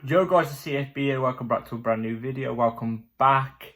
Yo guys, it's CFB here. Welcome back to a brand new video. Welcome back.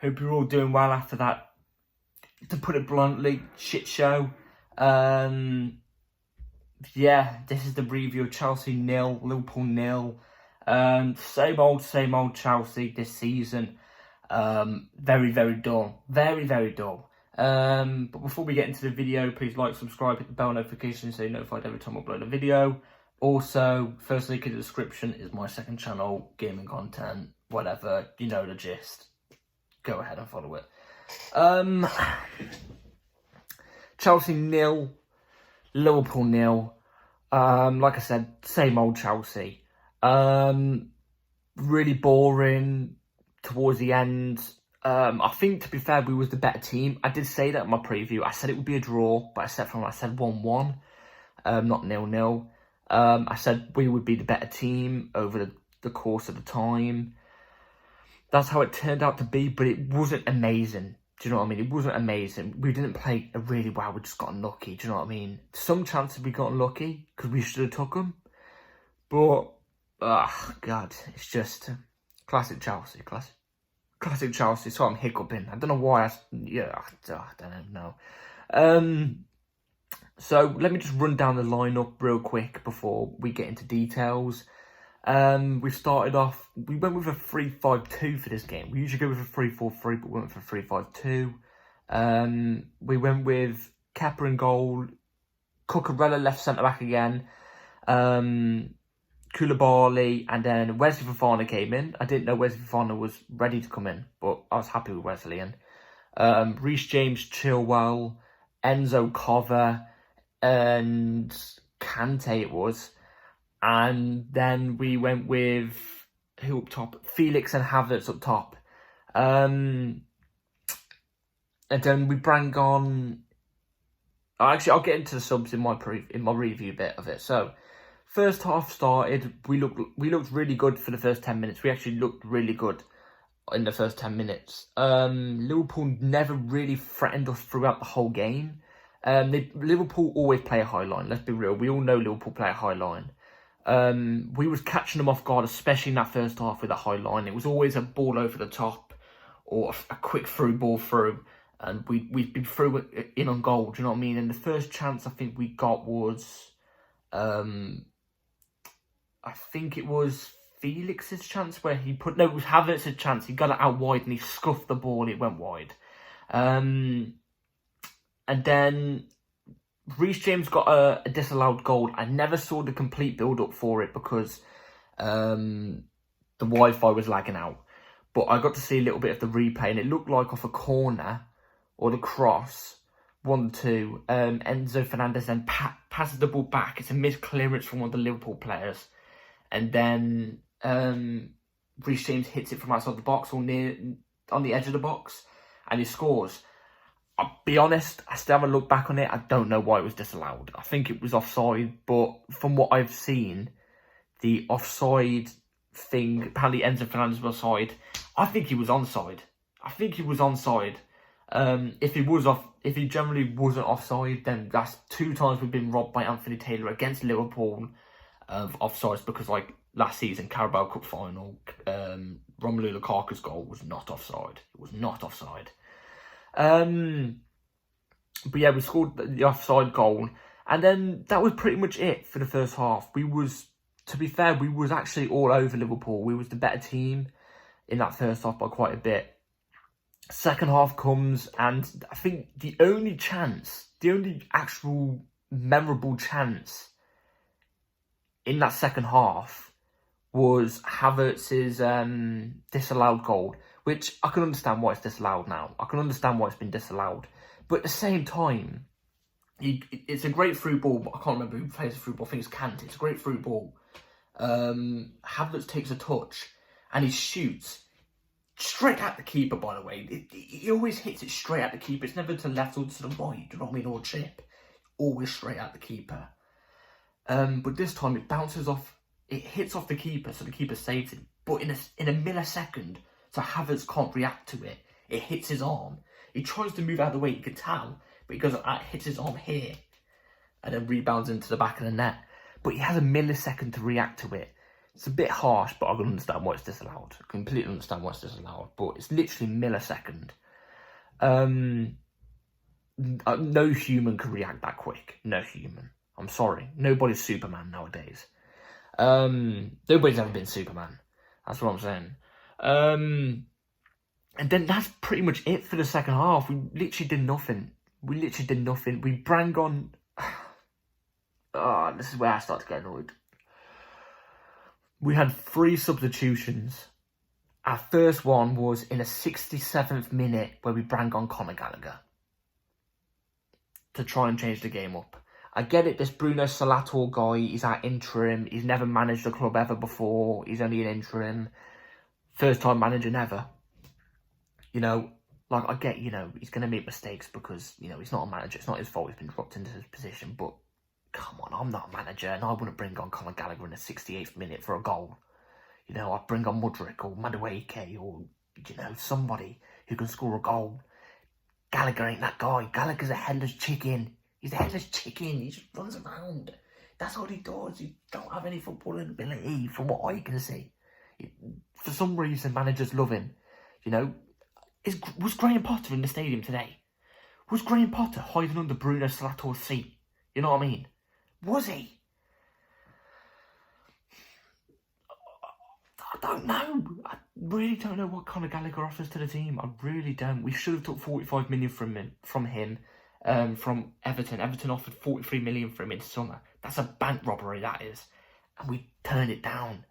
Hope you're all doing well after that, to put it bluntly, shit show. Yeah, this is the review of Chelsea 0, Liverpool 0. Same old Chelsea this season. Very dull. Very dull. But before we get into the video, please like, subscribe, hit the bell notification so you're notified every time I upload a video. Also, first link in the description is my second channel, gaming content, whatever, you know the gist. Go ahead and follow it. Chelsea 0, Liverpool 0. Like I said, same old Chelsea. Really boring towards the end. I think, to be fair, we was the better team. I did say that in my preview. I said it would be a draw, but I said 1-1, not 0-0. I said we would be the better team over the course of the time. That's how it turned out to be, but it wasn't amazing. Do you know what I mean? It wasn't amazing. We didn't play really well. We just got unlucky. Do you know what I mean? Some chances we got unlucky because we should have took them. But, God, it's just classic Chelsea. Classic Chelsea. So I'm hiccuping. I don't know why. I don't know. So let me just run down the lineup real quick before we get into details. We started off, we went with a 3-5-2 for this game. We usually go with a 3-4-3, but we went for 3-5-2. We went with Kepa in goal, Cucurella left centre-back again, Koulibaly, and then Wesley Fofana came in. I didn't know Wesley Fofana was ready to come in, but I was happy with Wesley. Reece James, Chilwell, Enzo Cover, and Kante it was. And then we went with, who up top? Felix and Havertz up top. And then we bring on, actually I'll get into the subs in my review bit of it. So first half started, we looked really good for the first 10 minutes. We actually looked really good in the first 10 minutes. Liverpool never really threatened us throughout the whole game. Liverpool always play a high line, let's be real. We all know Liverpool play a high line. We was catching them off guard, especially in that first half with a high line. It was always a ball over the top or a quick through ball through. And we'd been through in on goal, do you know what I mean? And the first chance I think we got was, I think it was Felix's chance where it was Havertz's chance. He got it out wide and he scuffed the ball, it went wide. And then Reece James got a disallowed goal. I never saw the complete build-up for it because the Wi-Fi was lagging out. But I got to see a little bit of the replay and it looked like off a corner or the cross, 1-2, Enzo Fernandez then passes the ball back. It's a missed clearance from one of the Liverpool players. And then Reece James hits it from outside the box or on the edge of the box and he scores. I'll be honest, I still haven't looked back on it. I don't know why it was disallowed. I think it was offside, but from what I've seen, the offside thing, apparently Enzo Fernandez was offside. I think he was onside. If he generally wasn't offside, then that's 2 times we've been robbed by Anthony Taylor against Liverpool of offsides, because like last season, Carabao Cup final, Romelu Lukaku's goal was not offside. It was not offside. But yeah, we scored the offside goal, and then that was pretty much it for the first half. To be fair, we was actually all over Liverpool. We was the better team in that first half by quite a bit. Second half comes, and I think the only actual memorable chance in that second half was Havertz's disallowed goal, which I can understand why it's disallowed now. I can understand why it's been disallowed. But at the same time, it's a great through ball, but I can't remember who plays the through ball. I think it's Kante. It's a great through ball. Havertz takes a touch and he shoots straight at the keeper, by the way. He always hits it straight at the keeper. It's never to the left or to the right, do you know what I mean, or chip. Always straight at the keeper. But this time it bounces off, it hits off the keeper, so the keeper saves it. But in a millisecond, so Havertz can't react to it. It hits his arm. He tries to move out of the way, you can tell, but he goes, it hits his arm here, and then rebounds into the back of the net. But he has a millisecond to react to it. It's a bit harsh, but I can understand why it's disallowed. I completely understand why it's disallowed, but it's literally millisecond. No human can react that quick. No human. I'm sorry. Nobody's Superman nowadays. Nobody's ever been Superman. That's what I'm saying. And then that's pretty much it for the second half. We literally did nothing. We bring on... this is where I start to get annoyed. We had 3 substitutions. Our first one was in the 67th minute where we bring on Conor Gallagher to try and change the game up. I get it, this Bruno Salator guy, he's our interim. He's never managed the club ever before. He's only an interim. First time managing ever. You know, like, I get, you know, he's going to make mistakes because, you know, he's not a manager. It's not his fault he's been dropped into this position. But, come on, I'm not a manager and I wouldn't bring on Conor Gallagher in the 68th minute for a goal. You know, I'd bring on Mudryk or Madueke or, you know, somebody who can score a goal. Gallagher ain't that guy. Gallagher's a headless chicken. He's a headless chicken. He just runs around. That's what he does. He don't have any footballing ability from what I can see. For some reason, managers love him. You know, was Graham Potter in the stadium today? Was Graham Potter hiding under Bruno Salator's seat? You know what I mean? Was he? I don't know. I really don't know what Conor Gallagher offers to the team. I really don't. We should have took 45 million from him, from Everton. Everton offered 43 million for him in summer. That's a bank robbery, that is. And we turned it down.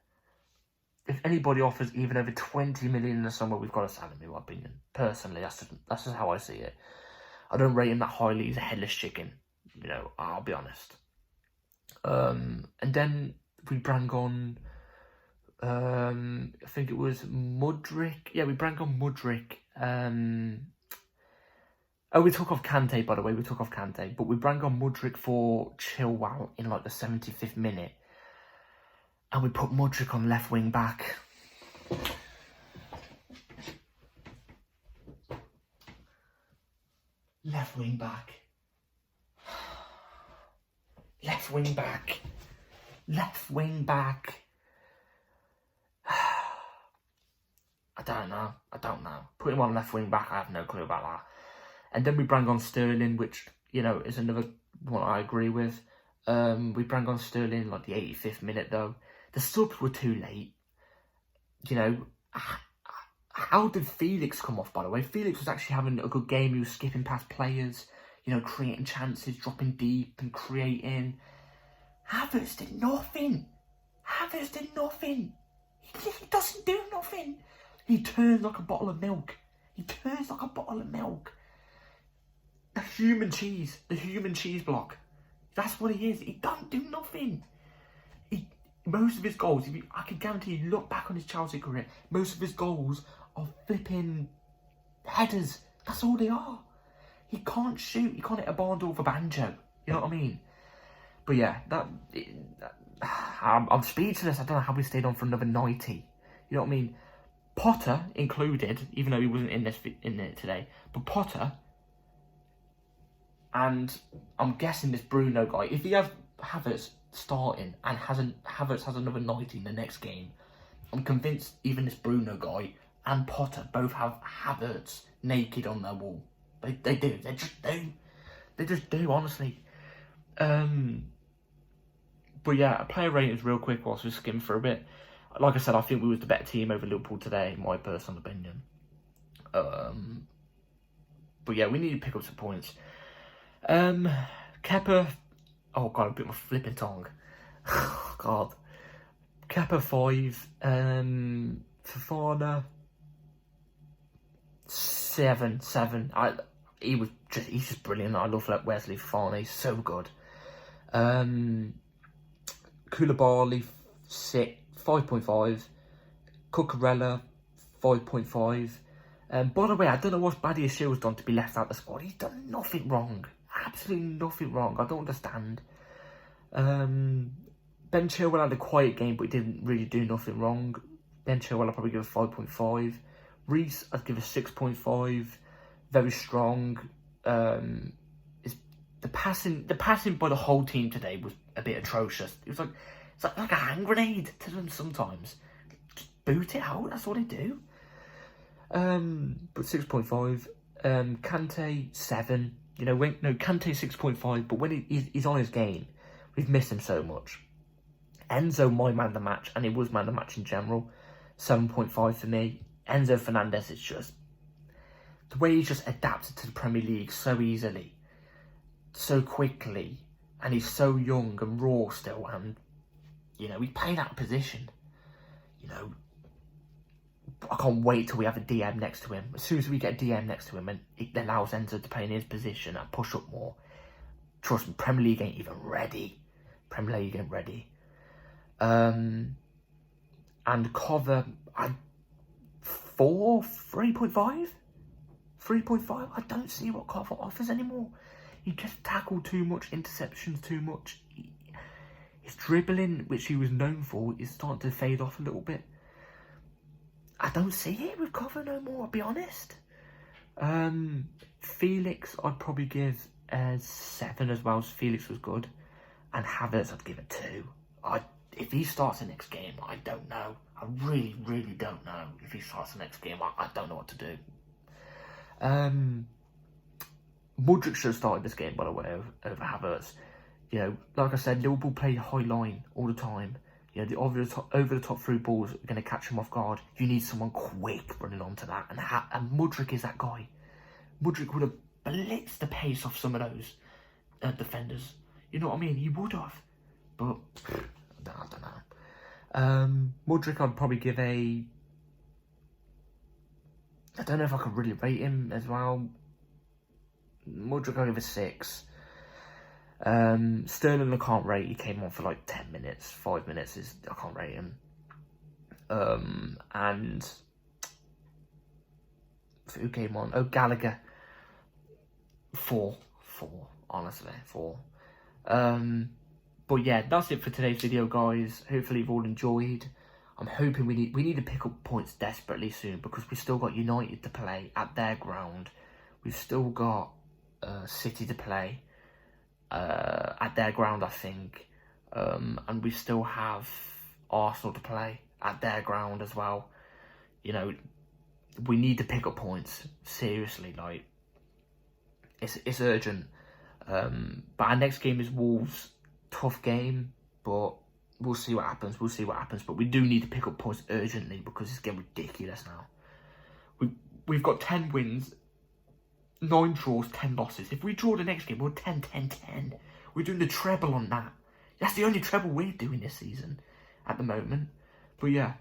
If anybody offers even over 20 million in the summer, we've got to sell him, in my opinion. Personally, that's just how I see it. I don't rate him that highly. He's a headless chicken. You know, I'll be honest. And then we bring on... I think it was Mudryk. Yeah, we brought on Mudryk. We took off Kante, by the way. But we brought on Mudryk for Chilwell in like the 75th minute. And we put Mudryk on left wing back. Left wing back. Left wing back. Left wing back. I don't know. Put him on left wing back, I have no clue about that. And then we bring on Sterling, which, you know, is another one I agree with. We bring on Sterling like the 85th minute though. The subs were too late. You know, how did Felix come off, by the way? Felix was actually having a good game. He was skipping past players, you know, creating chances, dropping deep and creating. Havertz did nothing. He doesn't do nothing. He turns like a bottle of milk. The human cheese block. That's what he is. He don't do nothing. Most of his goals, I can guarantee you, look back on his Chelsea career, most of his goals are flipping headers. That's all they are. He can't shoot. He can't hit a barn door for banjo. You know what I mean? But yeah, I'm speechless. I don't know how we stayed on for another 90. You know what I mean? Potter included, even though he wasn't in it today, but Potter, and I'm guessing this Bruno guy, if he has Havertz starting and Havertz has another 90 in the next game, I'm convinced even this Bruno guy and Potter both have Havertz naked on their wall. They do. They just do, honestly. But yeah, player ratings real quick whilst we skim for a bit. Like I said, I think we was the better team over Liverpool today, in my personal opinion. But yeah, we need to pick up some points. Kepa... Oh God, I bit my flipping tongue. God. Kepa 5. Fofana 7. He's just brilliant. I love Wesley Fofana. He's so good. Koulibaly 5.5. Cucurella 5.5. By the way, I don't know what Badia Shield's done to be left out of the squad. He's done nothing wrong. Absolutely nothing wrong. I don't understand. Ben Chilwell had a quiet game, but he didn't really do nothing wrong. Ben Chilwell I'll probably give a 5.5. Reece I'd give a 6.5. Very strong. The passing by the whole team today was a bit atrocious. It was like It's like a hand grenade to them sometimes. Just boot it out, that's what they do. But 6.5. Kante 7. You know, Kante 6.5, but when he's on his game, we've missed him so much. Enzo, my man of the match, and it was man of the match in general. 7.5 for me. Enzo Fernandez is just the way he's just adapted to the Premier League so easily, so quickly, and he's so young and raw still, and you know, he's playing out of position. You know, I can't wait till we have a DM next to him. As soon as we get a DM next to him and it allows Enzo to play in his position and push up more, trust me, Premier League ain't even ready. Premier League ain't ready. And cover, 3.5? 3.5? I don't see what cover offers anymore. He just tackled too much, interceptions too much. His dribbling, which he was known for, is starting to fade off a little bit. I don't see it with cover no more, I'll be honest. Felix, I'd probably give a 7 as well, as Felix was good. And Havertz, I'd give it 2. If he starts the next game, I don't know. I really, really don't know. If he starts the next game, I don't know what to do. Mudryk should have started this game, by the way, over Havertz. You know, like I said, Liverpool play high line all the time. You know, the over the top through balls are going to catch him off guard. You need someone quick running onto that, and Mudryk is that guy. Mudryk would have blitzed the pace off some of those defenders. You know what I mean? He would have, but I don't know. Mudryk, I'd probably give a. I don't know if I could really rate him as well. Mudryk, I'll give a 6. Sterling, I can't rate. He came on for like 10 minutes, 5 minutes. I can't rate him. And who came on? Oh, Gallagher. 4, honestly, 4. But yeah, that's it for today's video, guys. Hopefully you've all enjoyed. I'm hoping we need to pick up points desperately soon, because we've still got United to play at their ground. We've still got City to play at their ground, I think. And we still have Arsenal to play at their ground as well. You know, we need to pick up points, seriously. Like, it's urgent. But our next game is Wolves. Tough game, but we'll see what happens. But we do need to pick up points urgently, because it's getting ridiculous now. We've got 10 wins, 9 draws, 10 losses. If we draw the next game, we're 10. We're doing the treble on that. That's the only treble we're doing this season at the moment. But yeah,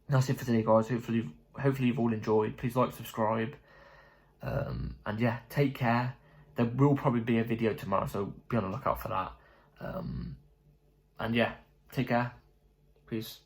that's it for today, guys. Hopefully you've all enjoyed. Please like, subscribe. And yeah, take care. There will probably be a video tomorrow, so be on the lookout for that. And yeah, take care. Peace.